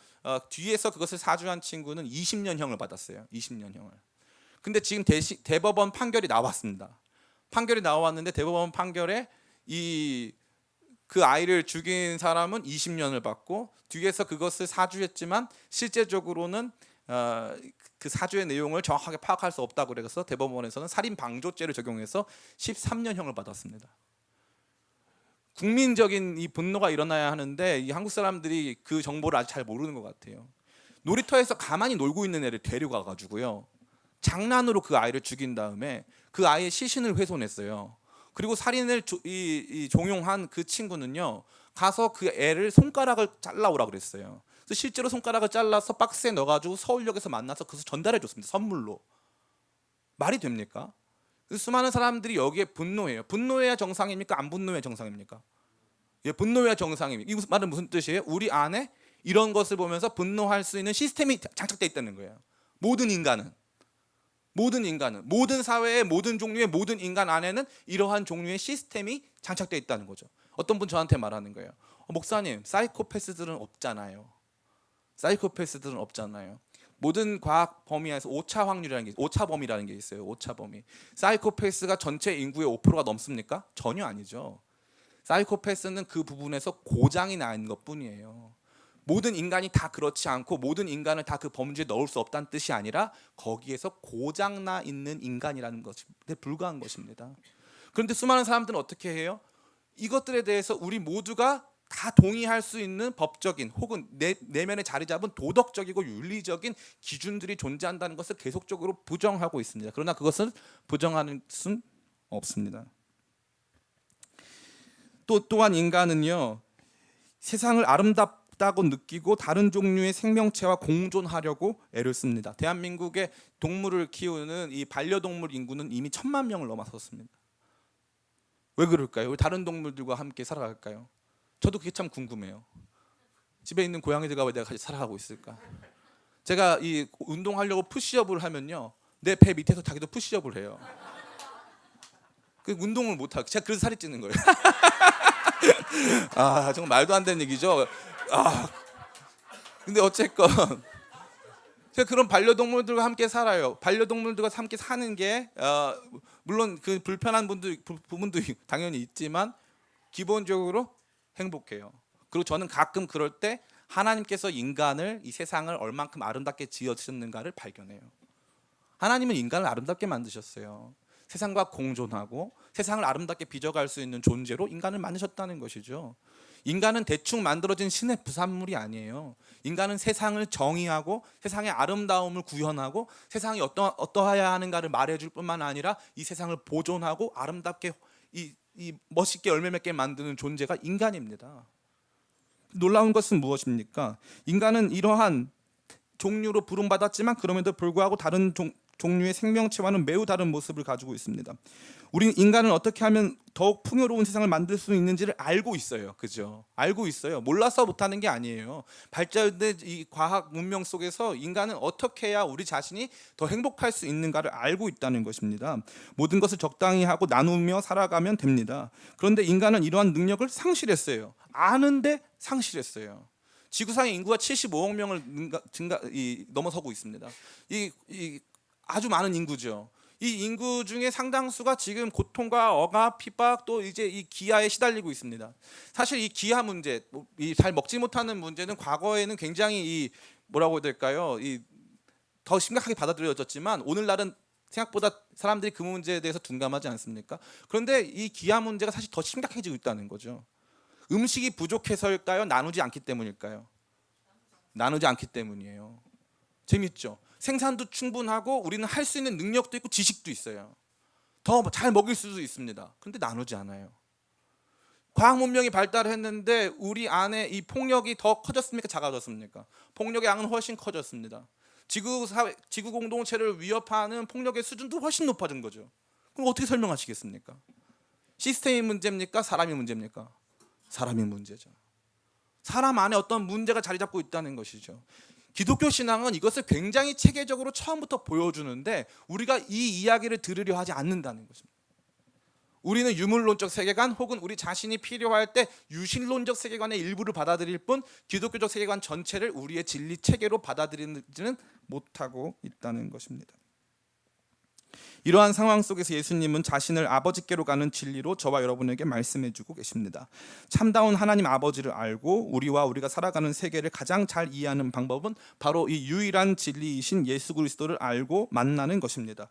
뒤에서 그것을 사주한 친구는 20년형을 받았어요. 20년형을. 근데 지금 대법원 판결이 나왔습니다. 판결이 나왔는데 대법원 판결에 그 아이를 죽인 사람은 20년을 받고 뒤에서 그것을 사주했지만 실제적으로는 그 사주의 내용을 정확하게 파악할 수 없다고 그래서 대법원에서는 살인 방조죄를 적용해서 13년형을 받았습니다. 국민적인 이 분노가 일어나야 하는데 이 한국 사람들이 그 정보를 아직 잘 모르는 것 같아요. 놀이터에서 가만히 놀고 있는 애를 데려가 가지고요, 장난으로 그 아이를 죽인 다음에 그 아이의 시신을 훼손했어요. 그리고 살인을 종용한 그 친구는요, 가서 그 애를 손가락을 잘라오라 그랬어요. 그래서 실제로 손가락을 잘라서 박스에 넣어가지고 서울역에서 만나서 그것을 전달해 줬습니다. 선물로. 말이 됩니까? 수많은 사람들이 여기에 분노해요. 분노해야 정상입니까? 안 분노해야 정상입니까? 예, 분노해야 정상입니다. 이 말은 무슨 뜻이에요? 우리 안에 이런 것을 보면서 분노할 수 있는 시스템이 장착되어 있다는 거예요. 모든 인간은 모든 사회의 모든 종류의 모든 인간 안에는 이러한 종류의 시스템이 장착되어 있다는 거죠. 어떤 분 저한테 말하는 거예요. 목사님, 사이코패스들은 없잖아요. 모든 과학 범위에서 오차 확률이라는 게, 오차 범위라는 게 있어요. 오차 범위. 사이코패스가 전체 인구의 5%가 넘습니까? 전혀 아니죠. 사이코패스는 그 부분에서 고장이 나 있는 것뿐이에요. 모든 인간이 다 그렇지 않고 모든 인간을 다 그 범주에 넣을 수 없다는 뜻이 아니라 거기에서 고장나 있는 인간이라는 것에 불과한 것입니다. 그런데 수많은 사람들은 어떻게 해요? 이것들에 대해서 우리 모두가 다 동의할 수 있는 법적인 혹은 내면에 자리 잡은 도덕적이고 윤리적인 기준들이 존재한다는 것을 계속적으로 부정하고 있습니다. 그러나 그것을 부정하는 수는 없습니다. 또한 인간은요, 세상을 아름답다고 느끼고 다른 종류의 생명체와 공존하려고 애를 씁니다. 대한민국의 동물을 키우는 이 반려동물 인구는 이미 1,000만 명을 넘어섰습니다. 왜 그럴까요? 왜 다른 동물들과 함께 살아갈까요? 저도 그게 참 궁금해요. 집에 있는 고양이들과 왜 내가 같이 살아가고 있을까? 제가 이 운동하려고 푸시업을 하면요, 내 배 밑에서 자기도 푸시업을 해요. 그 운동을 못 하고 제가 그래서 살이 찌는 거예요. 아, 정말 말도 안 되는 얘기죠. 근데 어쨌건 제가 그런 반려동물들과 함께 살아요. 반려동물들과 함께 사는 게 물론 그 불편한 부분도 당연히 있지만 기본적으로 행복해요. 그리고 저는 가끔 그럴 때 하나님께서 인간을, 이 세상을 얼만큼 아름답게 지으셨는가를 발견해요. 하나님은 인간을 아름답게 만드셨어요. 세상과 공존하고 세상을 아름답게 빚어갈 수 있는 존재로 인간을 만드셨다는 것이죠. 인간은 대충 만들어진 신의 부산물이 아니에요. 인간은 세상을 정의하고 세상의 아름다움을 구현하고 세상이 어떠해야 하는가를 말해줄 뿐만 아니라 이 세상을 보존하고 아름답게 이 멋있게 열매 맺게 만드는 존재가 인간입니다. 놀라운 것은 무엇입니까? 인간은 이러한 종류로 부름받았지만 그럼에도 불구하고 다른 종류의 생명체와는 매우 다른 모습을 가지고 있습니다. 우리 인간은 어떻게 하면 더욱 풍요로운 세상을 만들 수 있는지를 알고 있어요. 그죠? 알고 있어요. 몰라서 못하는 게 아니에요. 발달된 이 과학 문명 속에서 인간은 어떻게 해야 우리 자신이 더 행복할 수 있는가를 알고 있다는 것입니다. 모든 것을 적당히 하고 나누며 살아가면 됩니다. 그런데 인간은 이러한 능력을 상실했어요. 아는데 상실했어요. 지구상의 인구가 75억 명을 넘어서고 있습니다. 이 아주 많은 인구죠. 이 인구 중에 상당수가 지금 고통과 억압, 핍박, 또 이제 이 기아에 시달리고 있습니다. 사실 이 기아 문제, 이 잘 먹지 못하는 문제는 과거에는 굉장히 이 뭐라고 해야 될까요? 이 더 심각하게 받아들여졌지만 오늘날은 생각보다 사람들이 그 문제에 대해서 둔감하지 않습니까? 그런데 이 기아 문제가 사실 더 심각해지고 있다는 거죠. 음식이 부족해서일까요? 나누지 않기 때문일까요? 나누지 않기 때문이에요. 재밌죠? 생산도 충분하고 우리는 할 수 있는 능력도 있고 지식도 있어요. 더 잘 먹일 수도 있습니다. 그런데 나누지 않아요. 과학 문명이 발달했는데 우리 안에 이 폭력이 더 커졌습니까? 작아졌습니까? 폭력의 양은 훨씬 커졌습니다. 지구 공동체를 위협하는 폭력의 수준도 훨씬 높아진 거죠. 그럼 어떻게 설명하시겠습니까? 시스템이 문제입니까? 사람이 문제입니까? 사람이 문제죠. 사람 안에 어떤 문제가 자리 잡고 있다는 것이죠. 기독교 신앙은 이것을 굉장히 체계적으로 처음부터 보여주는데 우리가 이 이야기를 들으려 하지 않는다는 것입니다. 우리는 유물론적 세계관 혹은 우리 자신이 필요할 때 유신론적 세계관의 일부를 받아들일 뿐 기독교적 세계관 전체를 우리의 진리 체계로 받아들이지는 못하고 있다는 것입니다. 이러한 상황 속에서 예수님은 자신을 아버지께로 가는 진리로 저와 여러분에게 말씀해주고 계십니다. 참다운 하나님 아버지를 알고 우리가 살아가는 세계를 가장 잘 이해하는 방법은 바로 이 유일한 진리이신 예수 그리스도를 알고 만나는 것입니다.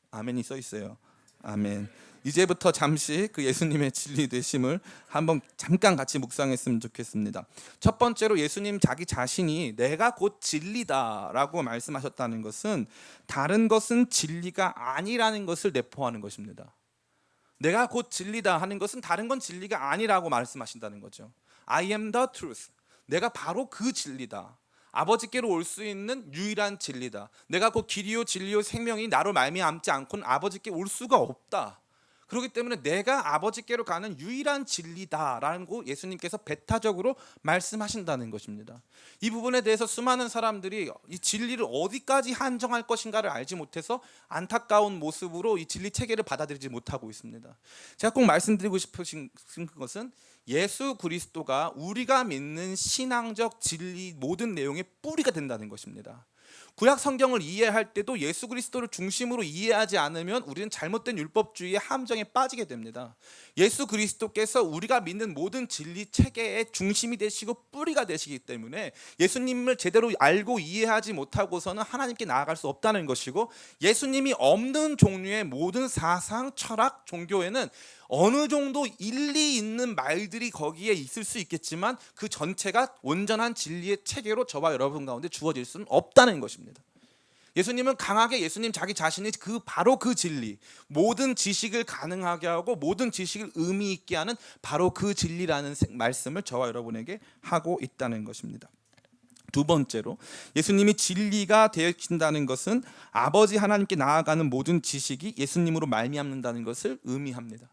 아멘이 써 있어요. 아멘. 이제부터 잠시 그 예수님의 진리 되심을 한번 잠깐 같이 묵상했으면 좋겠습니다. 첫 번째로 예수님 자기 자신이 내가 곧 진리다라고 말씀하셨다는 것은 다른 것은 진리가 아니라는 것을 내포하는 것입니다. 내가 곧 진리다 하는 것은 다른 건 진리가 아니라고 말씀하신다는 거죠. I am the truth. 내가 바로 그 진리다. 아버지께로 올 수 있는 유일한 진리다. 내가 곧 길이요 진리요 생명이 나로 말미암지 않고는 아버지께 올 수가 없다. 그렇기 때문에 내가 아버지께로 가는 유일한 진리다라는 거 예수님께서 배타적으로 말씀하신다는 것입니다. 이 부분에 대해서 수많은 사람들이 이 진리를 어디까지 한정할 것인가를 알지 못해서 안타까운 모습으로 이 진리 체계를 받아들이지 못하고 있습니다. 제가 꼭 말씀드리고 싶으신 것은 예수 그리스도가 우리가 믿는 신앙적 진리 모든 내용의 뿌리가 된다는 것입니다. 구약 성경을 이해할 때도 예수 그리스도를 중심으로 이해하지 않으면 우리는 잘못된 율법주의의 함정에 빠지게 됩니다. 예수 그리스도께서 우리가 믿는 모든 진리 체계의 중심이 되시고 뿌리가 되시기 때문에 예수님을 제대로 알고 이해하지 못하고서는 하나님께 나아갈 수 없다는 것이고, 예수님이 없는 종류의 모든 사상, 철학, 종교에는 어느 정도 일리 있는 말들이 거기에 있을 수 있겠지만 그 전체가 온전한 진리의 체계로 저와 여러분 가운데 주어질 수는 없다는 것입니다. 예수님은 강하게 예수님 자기 자신이 바로 그 진리, 모든 지식을 가능하게 하고 모든 지식을 의미 있게 하는 바로 그 진리라는 말씀을 저와 여러분에게 하고 있다는 것입니다. 두 번째로, 예수님이 진리가 되신다는 것은 아버지 하나님께 나아가는 모든 지식이 예수님으로 말미암는다는 것을 의미합니다.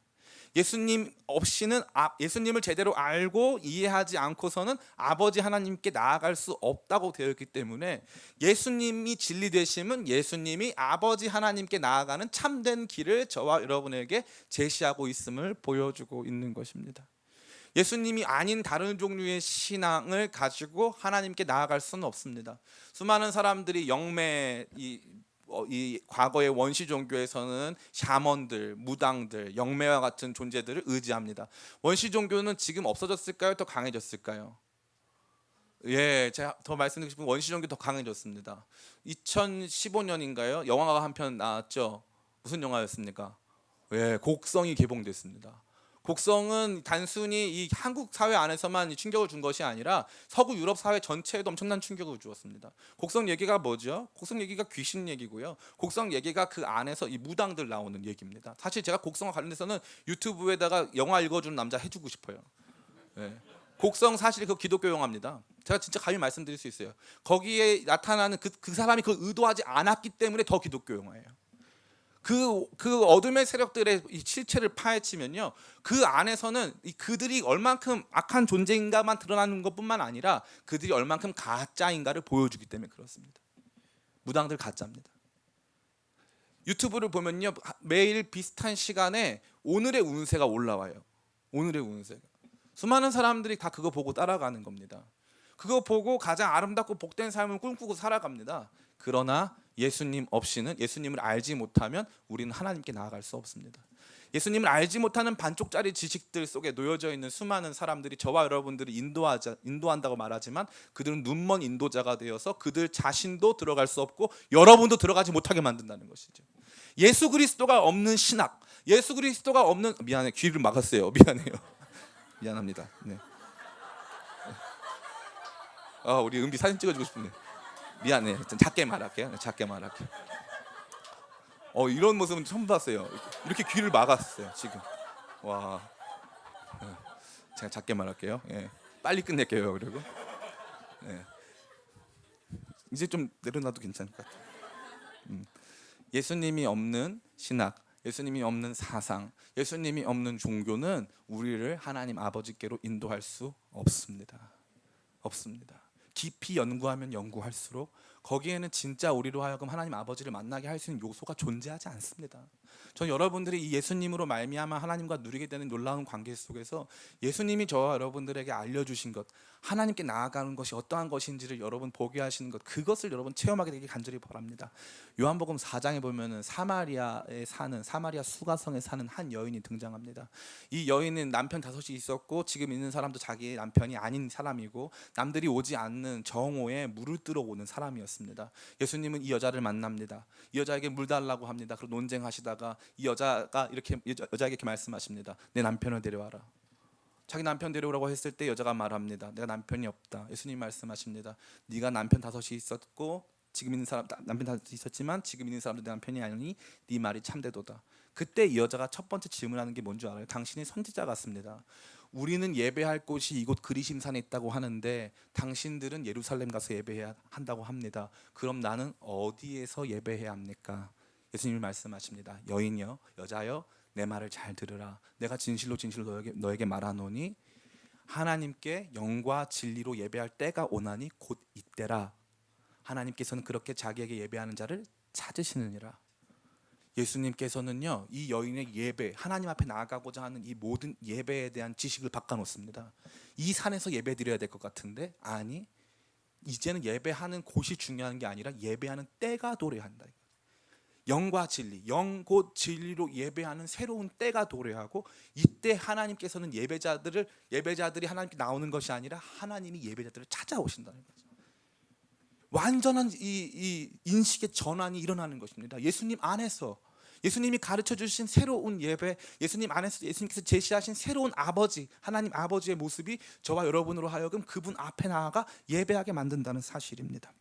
예수님 없이는 예수님을 제대로 알고 이해하지 않고서는 아버지 하나님께 나아갈 수 없다고 되어 있기 때문에 예수님이 진리 되심은 예수님이 아버지 하나님께 나아가는 참된 길을 저와 여러분에게 제시하고 있음을 보여주고 있는 것입니다. 예수님이 아닌 다른 종류의 신앙을 가지고 하나님께 나아갈 수는 없습니다. 수많은 사람들이 이 과거의 원시 종교에서는 샤먼들, 무당들, 영매와 같은 존재들을 의지합니다. 원시 종교는 지금 없어졌을까요? 더 강해졌을까요? 제가 더 말씀드리고 싶은 원시 종교 더 강해졌습니다. 2015년인가요? 영화가 한 편 나왔죠. 무슨 영화였습니까? 곡성이 개봉됐습니다. 곡성은 단순히 이 한국 사회 안에서만 충격을 준 것이 아니라 서구 유럽 사회 전체에도 엄청난 충격을 주었습니다. 곡성 얘기가 뭐죠? 곡성 얘기가 귀신 얘기고요. 곡성 얘기가 그 안에서 이 무당들 나오는 얘기입니다. 사실 제가 곡성과 관련해서는 유튜브에다가 영화 읽어주는 남자 해주고 싶어요. 곡성 사실 그 기독교 영화입니다. 제가 진짜 감히 말씀드릴 수 있어요. 거기에 나타나는 그 사람이 그걸 의도하지 않았기 때문에 더 기독교 영화예요. 그 어둠의 세력들의 이 실체를 파헤치면요, 그 안에서는 그들이 얼만큼 악한 존재인가만 드러나는 것뿐만 아니라 그들이 얼만큼 가짜인가를 보여주기 때문에 그렇습니다. 무당들 가짜입니다. 유튜브를 보면요, 매일 비슷한 시간에 오늘의 운세가 올라와요. 오늘의 운세가. 수많은 사람들이 다 그거 보고 따라가는 겁니다. 그거 보고 가장 아름답고 복된 삶을 꿈꾸고 살아갑니다. 그러나 예수님 없이는, 예수님을 알지 못하면 우리는 하나님께 나아갈 수 없습니다. 예수님을 알지 못하는 반쪽짜리 지식들 속에 놓여져 있는 수많은 사람들이 저와 여러분들이 인도한다고 말하지만 그들은 눈먼 인도자가 되어서 그들 자신도 들어갈 수 없고 여러분도 들어가지 못하게 만든다는 것이죠. 예수 그리스도가 없는 신학, 예수 그리스도가 없는, 미안해, 귀를 막았어요. 미안해요. 미안합니다. 네. 우리 은비 사진 찍어주고 싶은데 미안해. 작게 말할게요. 작게 말할게요. 이런 모습은 처음 봤어요. 이렇게 귀를 막았어요 지금. 와. 제가 작게 말할게요. 빨리 끝낼게요. 그리고 이제 좀 내려놔도 괜찮을 것 같아요. 예수님이 없는 신학, 예수님이 없는 사상, 예수님이 없는 종교는 우리를 하나님 아버지께로 인도할 수 없습니다. 없습니다. 깊이 연구하면 연구할수록 거기에는 진짜 우리로 하여금 하나님 아버지를 만나게 할 수 있는 요소가 존재하지 않습니다. 전 여러분들이 이 예수님으로 말미암아 하나님과 누리게 되는 놀라운 관계 속에서 예수님이 저와 여러분들에게 알려주신 것, 하나님께 나아가는 것이 어떠한 것인지를 여러분 보게 하시는 것, 그것을 여러분 체험하게 되길 간절히 바랍니다. 요한복음 4장에 보면은 사마리아 수가성에 사는 한 여인이 등장합니다. 이 여인은 남편 5이 있었고 지금 있는 사람도 자기의 남편이 아닌 사람이고 남들이 오지 않는 정오에 물을 뜨러 오는 사람이었습니다. 예수님은 이 여자를 만납니다. 이 여자에게 물 달라고 합니다. 그리고 논쟁하시다가 이 여자가 여자에게 이렇게 말씀하십니다. 내 남편을 데려와라. 자기 남편 데려오라고 했을 때 여자가 말합니다. 내가 남편이 없다. 예수님 말씀하십니다. 네가 남편 5이 있었고 지금 있는 사람 남편 5이 있었지만 지금 있는 사람도 내 남편이 아니니 네 말이 참되도다. 그때 이 여자가 첫 번째 질문하는 게 뭔지 알아요? 당신이 선지자 같습니다. 우리는 예배할 곳이 이곳 그리심산에 있다고 하는데 당신들은 예루살렘 가서 예배해야 한다고 합니다. 그럼 나는 어디에서 예배해야 합니까? 예수님이 말씀하십니다. 여인이여, 여자여, 내 말을 잘 들으라. 내가 진실로 진실로 너에게 말하노니 하나님께 영과 진리로 예배할 때가 오나니 곧 이때라. 하나님께서는 그렇게 자기에게 예배하는 자를 찾으시느니라. 예수님께서는요, 이 여인의 예배, 하나님 앞에 나아가고자 하는 이 모든 예배에 대한 지식을 바꿔놓습니다. 이 산에서 예배 드려야 될 것 같은데, 아니, 이제는 예배하는 곳이 중요한 게 아니라 예배하는 때가 도래한다. 영과 진리, 영 곧 진리로 예배하는 새로운 때가 도래하고, 이때 하나님께서는 예배자들이 하나님께 나오는 것이 아니라 하나님이 예배자들을 찾아오신다는 거죠. 완전한 이 인식의 전환이 일어나는 것입니다. 예수님 안에서, 예수님이 가르쳐 주신 새로운 예배, 예수님 안에서 예수님께서 제시하신 새로운 아버지, 하나님 아버지의 모습이 저와 여러분으로 하여금 그분 앞에 나아가 예배하게 만든다는 사실입니다.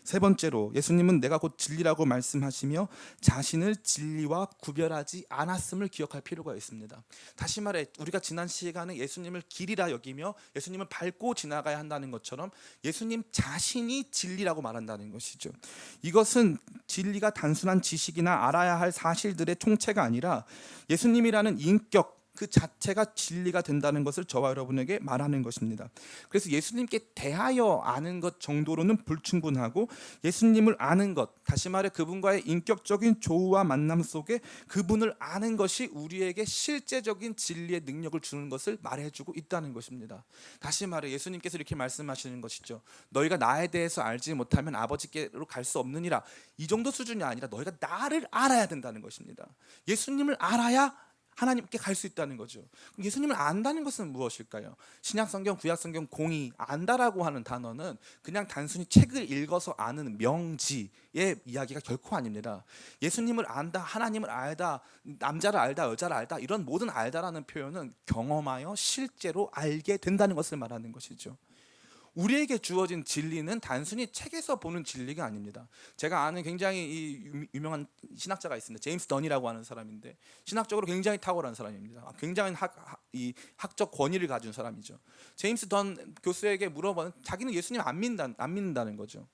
세 번째로, 예수님은 내가 곧 진리라고 말씀하시며 자신을 진리와 구별하지 않았음을 기억할 필요가 있습니다. 다시 말해, 우리가 지난 시간에 예수님을 길이라 여기며 예수님을 밟고 지나가야 한다는 것처럼 예수님 자신이 진리라고 말한다는 것이죠. 이것은 진리가 단순한 지식이나 알아야 할 사실들의 총체가 아니라 예수님이라는 인격 그 자체가 진리가 된다는 것을 저와 여러분에게 말하는 것입니다. 그래서 예수님께 대하여 아는 것 정도로는 불충분하고, 예수님을 아는 것, 다시 말해 그분과의 인격적인 조우와 만남 속에 그분을 아는 것이 우리에게 실제적인 진리의 능력을 주는 것을 말해주고 있다는 것입니다. 다시 말해 예수님께서 이렇게 말씀하시는 것이죠. 너희가 나에 대해서 알지 못하면 아버지께로 갈 수 없느니라. 이 정도 수준이 아니라 너희가 나를 알아야 된다는 것입니다. 예수님을 알아야 하나님께 갈 수 있다는 거죠. 그럼 예수님을 안다는 것은 무엇일까요? 신약성경, 구약성경 공의, 안다라고 하는 단어는 그냥 단순히 책을 읽어서 아는 명지의 이야기가 결코 아닙니다. 예수님을 안다, 하나님을 알다, 남자를 알다, 여자를 알다, 이런 모든 알다라는 표현은 경험하여 실제로 알게 된다는 것을 말하는 것이죠. 우리에게 주어진 진리는 단순히 책에서 보는 진리가 아닙니다. 제가 아는 굉장히 유명한 신학자가 있습니다. 제임스 던이라고 하는 사람인데, 신학적으로 굉장히 탁월한 사람입니다. 굉장한 학적 권위를 가진 사람이죠. 제임스 던 교수에게 물어보면 자기는 예수님 안 믿는다는 거죠.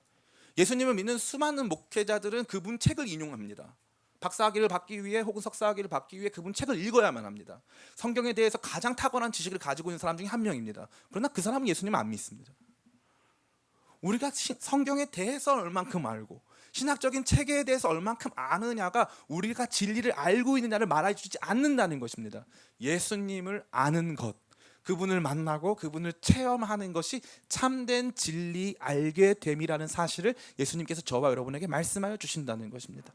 예수님을 믿는 수많은 목회자들은 그분 책을 인용합니다. 박사학위를 받기 위해 혹은 석사학위를 받기 위해 그분 책을 읽어야만 합니다. 성경에 대해서 가장 탁월한 지식을 가지고 있는 사람 중에 한 명입니다. 그러나 그 사람은 예수님을 안 믿습니다. 우리가 성경에 대해서 얼만큼 알고 신학적인 체계에 대해서 얼만큼 아느냐가 우리가 진리를 알고 있느냐를 말해주지 않는다는 것입니다. 예수님을 아는 것, 그분을 만나고 그분을 체험하는 것이 참된 진리 알게 됨이라는 사실을 예수님께서 저와 여러분에게 말씀하여 주신다는 것입니다.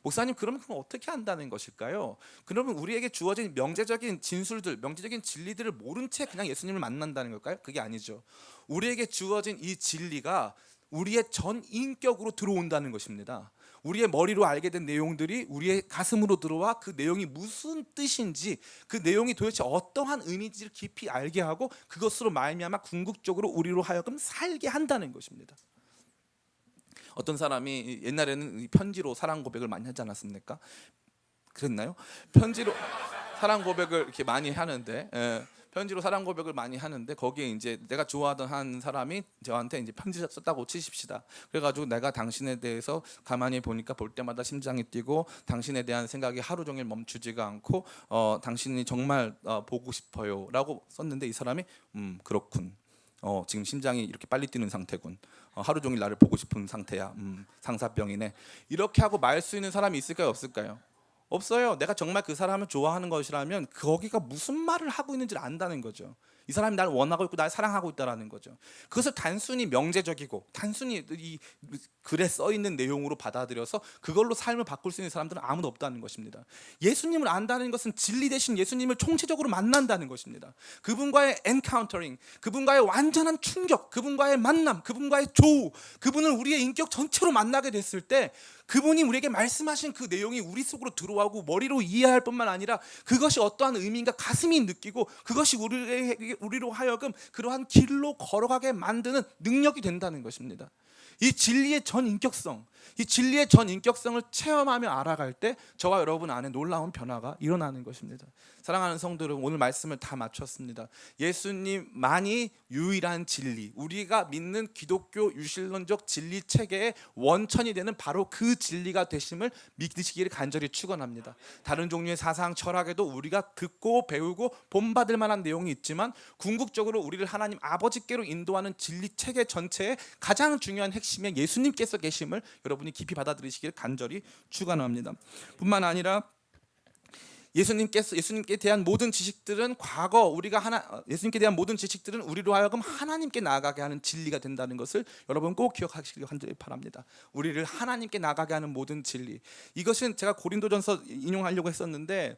목사님, 그러면 그건 어떻게 한다는 것일까요? 그러면 우리에게 주어진 명제적인 진술들, 명제적인 진리들을 모른 채 그냥 예수님을 만난다는 걸까요? 그게 아니죠. 우리에게 주어진 이 진리가 우리의 전 인격으로 들어온다는 것입니다. 우리의 머리로 알게 된 내용들이 우리의 가슴으로 들어와 그 내용이 무슨 뜻인지, 그 내용이 도대체 어떠한 의미인지를 깊이 알게 하고 그것으로 말미암아 궁극적으로 우리로 하여금 살게 한다는 것입니다. 어떤 사람이 옛날에는 편지로 사랑 고백을 많이 하지 않았습니까? 그랬나요? 편지로 사랑 고백을 이렇게 많이 하는데, 편지로 사랑 고백을 많이 하는데 거기에 이제 내가 좋아하던 한 사람이 저한테 이제 편지 썼다고 치십시다. 그래가지고 내가 당신에 대해서 가만히 보니까 볼 때마다 심장이 뛰고 당신에 대한 생각이 하루 종일 멈추지가 않고 당신이 정말 보고 싶어요라고 썼는데, 이 사람이 그렇군. 지금 심장이 이렇게 빨리 뛰는 상태군. 하루 종일 나를 보고 싶은 상태야. 상사병이네. 이렇게 하고 말 수 있는 사람이 있을까요, 없을까요? 없어요. 내가 정말 그 사람을 좋아하는 것이라면 거기가 무슨 말을 하고 있는지를 안다는 거죠. 이 사람이 나를 원하고 있고 날 사랑하고 있다라는 거죠. 그것을 단순히 명제적이고 단순히 이 글에 써 있는 내용으로 받아들여서 그걸로 삶을 바꿀 수 있는 사람들은 아무도 없다는 것입니다. 예수님을 안다는 것은 진리 대신 예수님을 총체적으로 만난다는 것입니다. 그분과의 엔카운터링, 그분과의 완전한 충격, 그분과의 만남, 그분과의 조우, 그분을 우리의 인격 전체로 만나게 됐을 때 그분이 우리에게 말씀하신 그 내용이 우리 속으로 들어오고 머리로 이해할 뿐만 아니라 그것이 어떠한 의미인가 가슴이 느끼고 그것이 우리로 하여금 그러한 길로 걸어가게 만드는 능력이 된다는 것입니다. 이 진리의 전 인격성, 이 진리의 전 인격성을 체험하며 알아갈 때 저와 여러분 안에 놀라운 변화가 일어나는 것입니다. 사랑하는 성도 여러분, 오늘 말씀을 다 마쳤습니다. 예수님만이 유일한 진리, 우리가 믿는 기독교 유실론적 진리 체계의 원천이 되는 바로 그 진리가 되심을 믿으시기를 간절히 축원합니다. 다른 종류의 사상 철학에도 우리가 듣고 배우고 본받을 만한 내용이 있지만 궁극적으로 우리를 하나님 아버지께로 인도하는 진리 체계 전체의 가장 중요한 핵심에 예수님께서 계심을 여러분이 깊이 받아들이시기를 간절히 축원합니다. 뿐만 아니라 예수님께 대한 모든 지식들은 예수님께 대한 모든 지식들은 우리로 하여금 하나님께 나아가게 하는 진리가 된다는 것을 여러분 꼭 기억하시길 간절히 바랍니다. 우리를 하나님께 나아가게 하는 모든 진리. 이것은 제가 고린도전서 인용하려고 했었는데,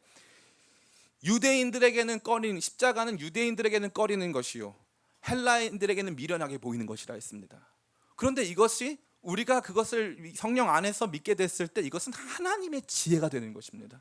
십자가는 유대인들에게는 꺼리는 것이요 헬라인들에게는 미련하게 보이는 것이라 했습니다. 그런데 이것이 우리가 그것을 성령 안에서 믿게 됐을 때 이것은 하나님의 지혜가 되는 것입니다.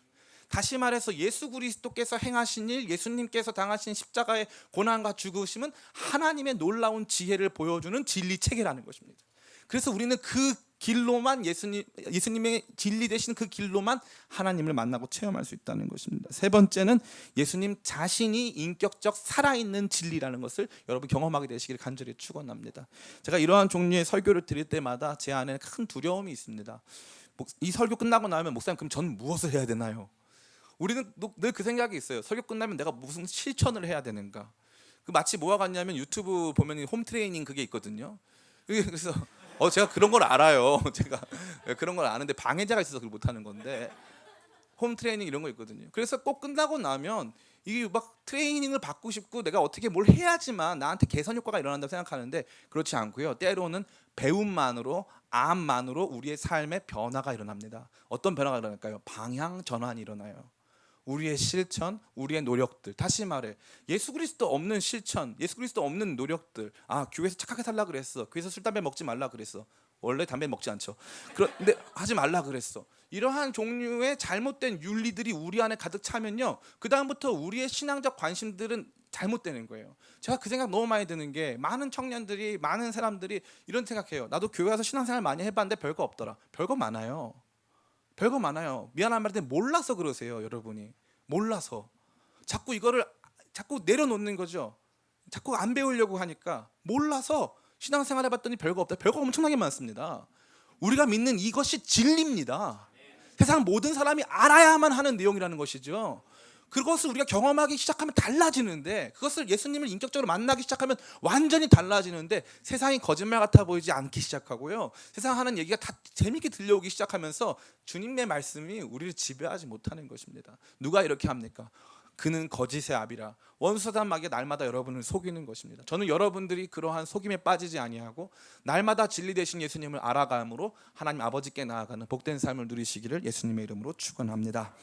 다시 말해서 예수 그리스도께서 행하신 일, 예수님께서 당하신 십자가의 고난과 죽으심은 하나님의 놀라운 지혜를 보여주는 진리 체계라는 것입니다. 그래서 우리는 그 길로만 예수님의 진리 되신 그 길로만 하나님을 만나고 체험할 수 있다는 것입니다. 세 번째는 예수님 자신이 인격적 살아있는 진리라는 것을 여러분 경험하게 되시기를 간절히 축원합니다. 제가 이러한 종류의 설교를 드릴 때마다 제 안에 큰 두려움이 있습니다. 이 설교 끝나고 나면 목사님 그럼 전 무엇을 해야 되나요? 우리는 늘 그 생각이 있어요. 설교 끝나면 내가 무슨 실천을 해야 되는가? 그 마치 뭐와 같냐면 유튜브 보면 홈 트레이닝 그게 있거든요. 그래서 제가 그런 걸 알아요. 제가 그런 걸 아는데 방해자가 있어서 그걸 못 하는 건데 홈 트레이닝 이런 거 있거든요. 그래서 꼭 끝나고 나면 이게 막 트레이닝을 받고 싶고 내가 어떻게 뭘 해야지만 나한테 개선 효과가 일어난다고 생각하는데 그렇지 않고요. 때로는 배움만으로 암만으로 우리의 삶에 변화가 일어납니다. 어떤 변화가 일어날까요? 방향 전환이 일어나요. 우리의 실천, 우리의 노력들. 다시 말해 예수 그리스도 없는 실천, 예수 그리스도 없는 노력들. 교회에서 착하게 살라 그랬어. 교회에서 술 담배 먹지 말라 그랬어. 원래 담배 먹지 않죠. 그런데 하지 말라 그랬어. 이러한 종류의 잘못된 윤리들이 우리 안에 가득 차면요, 그 다음부터 우리의 신앙적 관심들은 잘못되는 거예요. 제가 그 생각 너무 많이 드는 게 많은 청년들이, 많은 사람들이 이런 생각해요. 나도 교회 가서 신앙생활 많이 해봤는데 별거 없더라. 별거 많아요. 별거 많아요. 미안한 말인데 몰라서 그러세요. 여러분이 몰라서 자꾸 이거를 자꾸 내려놓는 거죠. 자꾸 안 배우려고 하니까 몰라서 신앙생활 해봤더니 별거 없다. 별거 엄청나게 많습니다. 우리가 믿는 이것이 진리입니다. 세상 모든 사람이 알아야만 하는 내용이라는 것이죠. 그것을 우리가 경험하기 시작하면 달라지는데, 그것을 예수님을 인격적으로 만나기 시작하면 완전히 달라지는데, 세상이 거짓말 같아 보이지 않기 시작하고요, 세상 하는 얘기가 다 재미있게 들려오기 시작하면서 주님의 말씀이 우리를 지배하지 못하는 것입니다. 누가 이렇게 합니까? 그는 거짓의 아비라. 원수사단 마귀가 날마다 여러분을 속이는 것입니다. 저는 여러분들이 그러한 속임에 빠지지 아니하고 날마다 진리 되신 예수님을 알아감으로 하나님 아버지께 나아가는 복된 삶을 누리시기를 예수님의 이름으로 축원합니다.